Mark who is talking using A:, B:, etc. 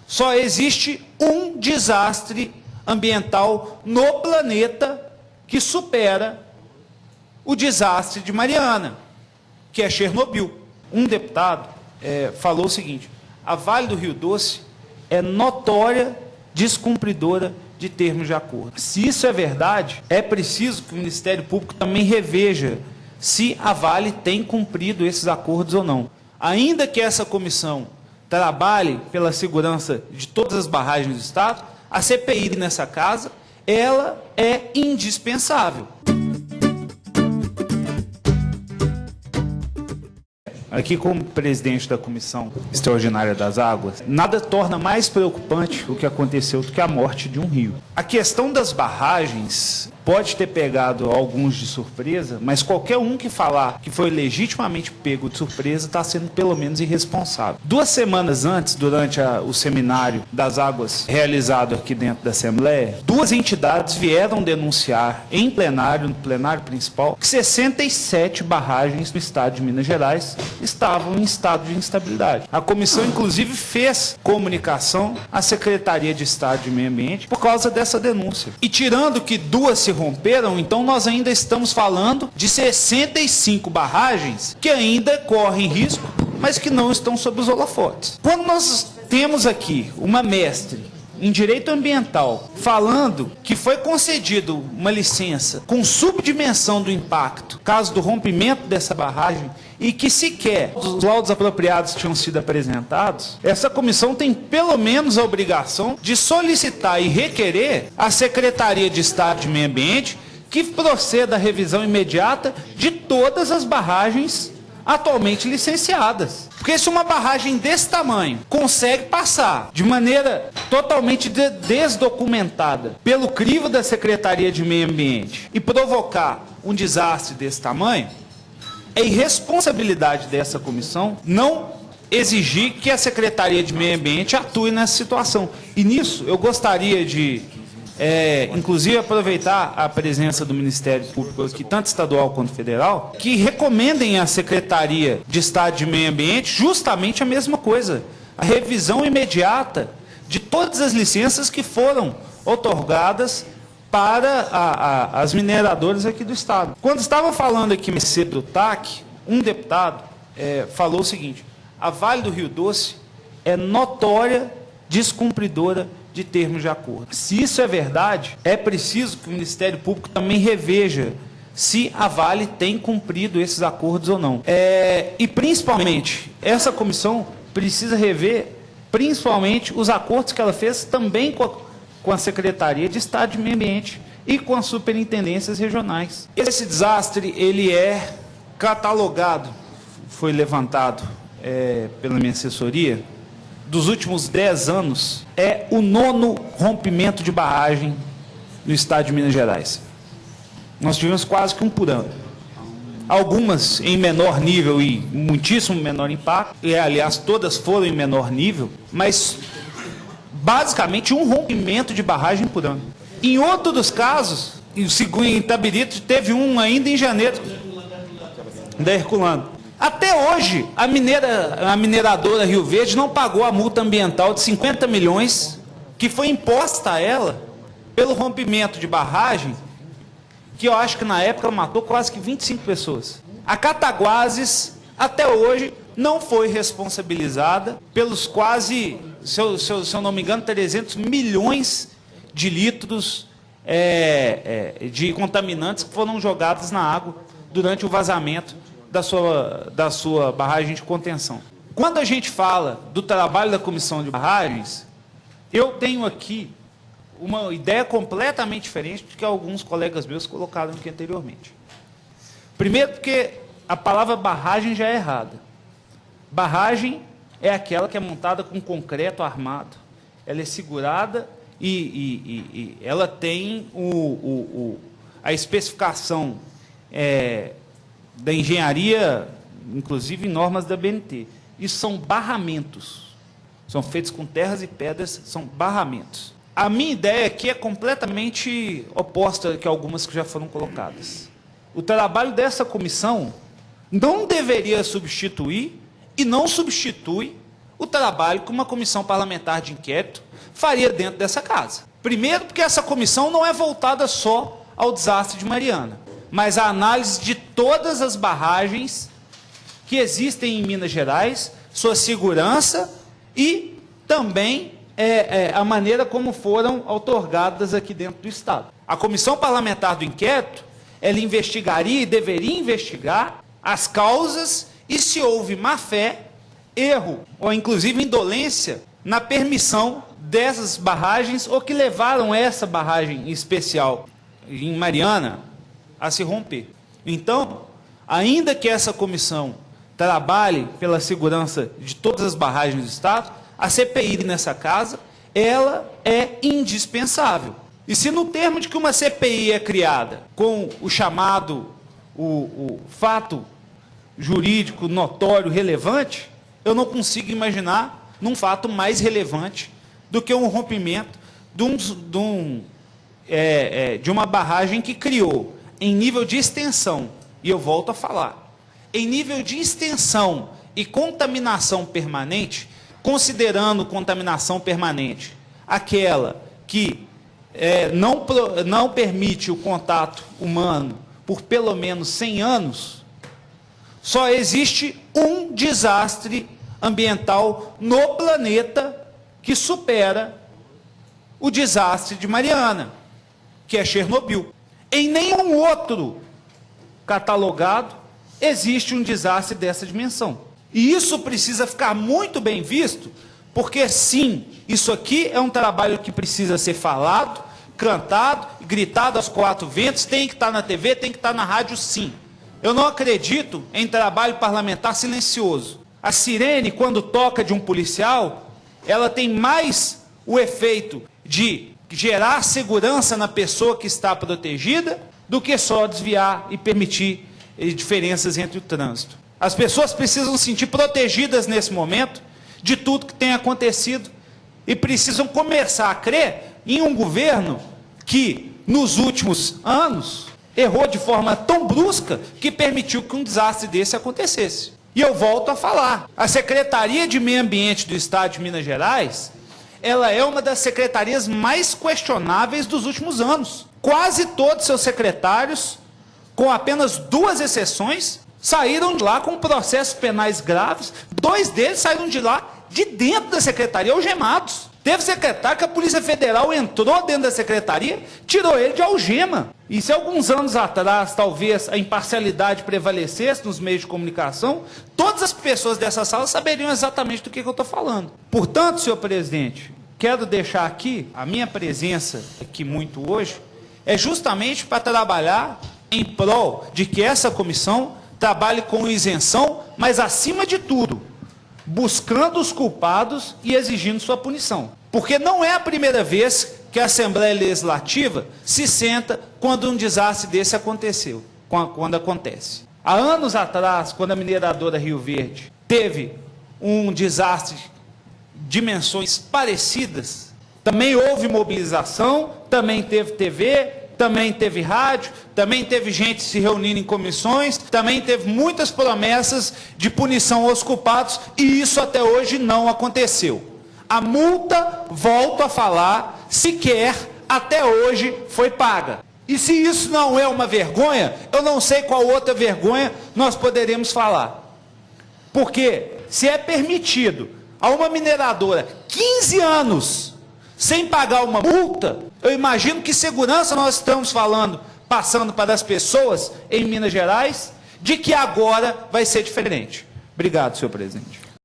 A: Só existe um desastre ambiental no planeta que supera o desastre de Mariana, que é Chernobyl. Um deputado falou o seguinte: a Vale do Rio Doce é notória descumpridora de termos de acordo. Se isso é verdade, é preciso que o Ministério Público também reveja se a Vale tem cumprido esses acordos ou não. Ainda que essa comissão trabalhe pela segurança de todas as barragens do Estado, a CPI nessa casa, ela é indispensável. Aqui, como presidente da Comissão Extraordinária das Águas, nada torna mais preocupante o que aconteceu do que a morte de um rio. A questão das barragens pode ter pegado alguns de surpresa, mas qualquer um que falar que foi legitimamente pego de surpresa está sendo pelo menos irresponsável. 2 semanas antes, durante o seminário das águas realizado aqui dentro da Assembleia, 2 entidades vieram denunciar em plenário, no plenário principal, que 67 barragens no estado de Minas Gerais estavam em estado de instabilidade. A comissão, inclusive, fez comunicação à Secretaria de Estado de Meio Ambiente por causa dessa denúncia. E tirando que 2 se romperam, então nós ainda estamos falando de 65 barragens que ainda correm risco, mas que não estão sob os holofotes. Quando nós temos aqui uma mestre em direito ambiental falando que foi concedido uma licença com subdimensão do impacto, caso do rompimento dessa barragem, e que sequer os laudos apropriados tinham sido apresentados, essa comissão tem pelo menos a obrigação de solicitar e requerer à Secretaria de Estado de Meio Ambiente que proceda à revisão imediata de todas as barragens atualmente licenciadas. Porque se uma barragem desse tamanho consegue passar de maneira totalmente desdocumentada pelo crivo da Secretaria de Meio Ambiente e provocar um desastre desse tamanho, é irresponsabilidade dessa comissão não exigir que a Secretaria de Meio Ambiente atue nessa situação. E nisso eu gostaria de, inclusive, aproveitar a presença do Ministério Público aqui, tanto estadual quanto federal, que recomendem à Secretaria de Estado de Meio Ambiente justamente a mesma coisa, a revisão imediata de todas as licenças que foram outorgadas para as mineradoras aqui do Estado. Quando estava falando aqui mais cedo do TAC, um deputado falou o seguinte: a Vale do Rio Doce é notória descumpridora de termos de acordo. Se isso é verdade, é preciso que o Ministério Público também reveja se a Vale tem cumprido esses acordos ou não. E principalmente, essa comissão precisa rever principalmente os acordos que ela fez também com a Secretaria de Estado de Meio Ambiente e com as superintendências regionais. Esse desastre, ele é catalogado, foi levantado pela minha assessoria, dos últimos 10 anos, é o 9º rompimento de barragem no estado de Minas Gerais. Nós tivemos quase que um por ano. Algumas em menor nível e muitíssimo menor impacto, e aliás todas foram em menor nível, mas basicamente um rompimento de barragem por ano. Em outro dos casos, em Itabirito, teve um ainda em janeiro, da Herculano. Até hoje, a mineradora Rio Verde não pagou a multa ambiental de 50 milhões que foi imposta a ela pelo rompimento de barragem, que eu acho que na época matou quase que 25 pessoas. A Cataguases, até hoje, não foi responsabilizada pelos quase, se eu não me engano, 300 milhões de litros de contaminantes que foram jogados na água durante o vazamento da sua barragem de contenção. Quando a gente fala do trabalho da Comissão de Barragens, eu tenho aqui uma ideia completamente diferente do que alguns colegas meus colocaram aqui anteriormente. Primeiro porque a palavra barragem já é errada. Barragem é aquela que é montada com concreto armado. Ela é segurada e ela tem a especificação da engenharia, inclusive em normas da BNT. Isso são barramentos. São feitos com terras e pedras, são barramentos. A minha ideia aqui é completamente oposta que algumas que já foram colocadas. O trabalho dessa comissão não deveria substituir e não substitui o trabalho que uma comissão parlamentar de inquérito faria dentro dessa casa. Primeiro, porque essa comissão não é voltada só ao desastre de Mariana, mas à análise de todas as barragens que existem em Minas Gerais, sua segurança e também a maneira como foram outorgadas aqui dentro do Estado. A comissão parlamentar do inquérito, ela investigaria e deveria investigar as causas e se houve má-fé, erro ou inclusive indolência na permissão dessas barragens ou que levaram essa barragem especial em Mariana a se romper. Então, ainda que essa comissão trabalhe pela segurança de todas as barragens do Estado, a CPI nessa casa, ela é indispensável. E se no termo de que uma CPI é criada com o chamado, o fato jurídico notório relevante, eu não consigo imaginar num fato mais relevante do que um rompimento de uma barragem que criou, em nível de extensão, e eu volto a falar, em nível de extensão e contaminação permanente, considerando contaminação permanente aquela que não permite o contato humano por pelo menos 100 anos, só existe um desastre ambiental no planeta que supera o desastre de Mariana, que é Chernobyl. Em nenhum outro catalogado existe um desastre dessa dimensão. E isso precisa ficar muito bem visto, porque sim, isso aqui é um trabalho que precisa ser falado, cantado, gritado aos quatro ventos, tem que estar na TV, tem que estar na rádio, sim. Eu não acredito em trabalho parlamentar silencioso. A sirene, quando toca de um policial, ela tem mais o efeito de gerar segurança na pessoa que está protegida do que só desviar e permitir diferenças entre o trânsito. As pessoas precisam se sentir protegidas nesse momento de tudo que tem acontecido e precisam começar a crer em um governo que, nos últimos anos, errou de forma tão brusca que permitiu que um desastre desse acontecesse. E eu volto a falar, a Secretaria de Meio Ambiente do Estado de Minas Gerais, ela é uma das secretarias mais questionáveis dos últimos anos. Quase todos seus secretários, com apenas 2 exceções, saíram de lá com processos penais graves. 2 deles saíram de lá, de dentro da secretaria, algemados. Teve secretário que a Polícia Federal entrou dentro da secretaria, tirou ele de algema. E se alguns anos atrás, talvez, a imparcialidade prevalecesse nos meios de comunicação, todas as pessoas dessa sala saberiam exatamente do que eu estou falando. Portanto, senhor presidente, quero deixar aqui, a minha presença aqui muito hoje, é justamente para trabalhar em prol de que essa comissão trabalhe com isenção, mas acima de tudo, buscando os culpados e exigindo sua punição. Porque não é a primeira vez que a Assembleia Legislativa se senta quando um desastre desse aconteceu, quando acontece. Há anos atrás, quando a mineradora Rio Verde teve um desastre de dimensões parecidas, também houve mobilização, também teve TV, também teve rádio, também teve gente se reunindo em comissões, também teve muitas promessas de punição aos culpados, e isso até hoje não aconteceu. A multa, volto a falar, sequer até hoje foi paga. E se isso não é uma vergonha, eu não sei qual outra vergonha nós poderemos falar. Porque se é permitido a uma mineradora 15 anos sem pagar uma multa, eu imagino que segurança nós estamos falando, passando para as pessoas em Minas Gerais, de que agora vai ser diferente. Obrigado, senhor presidente.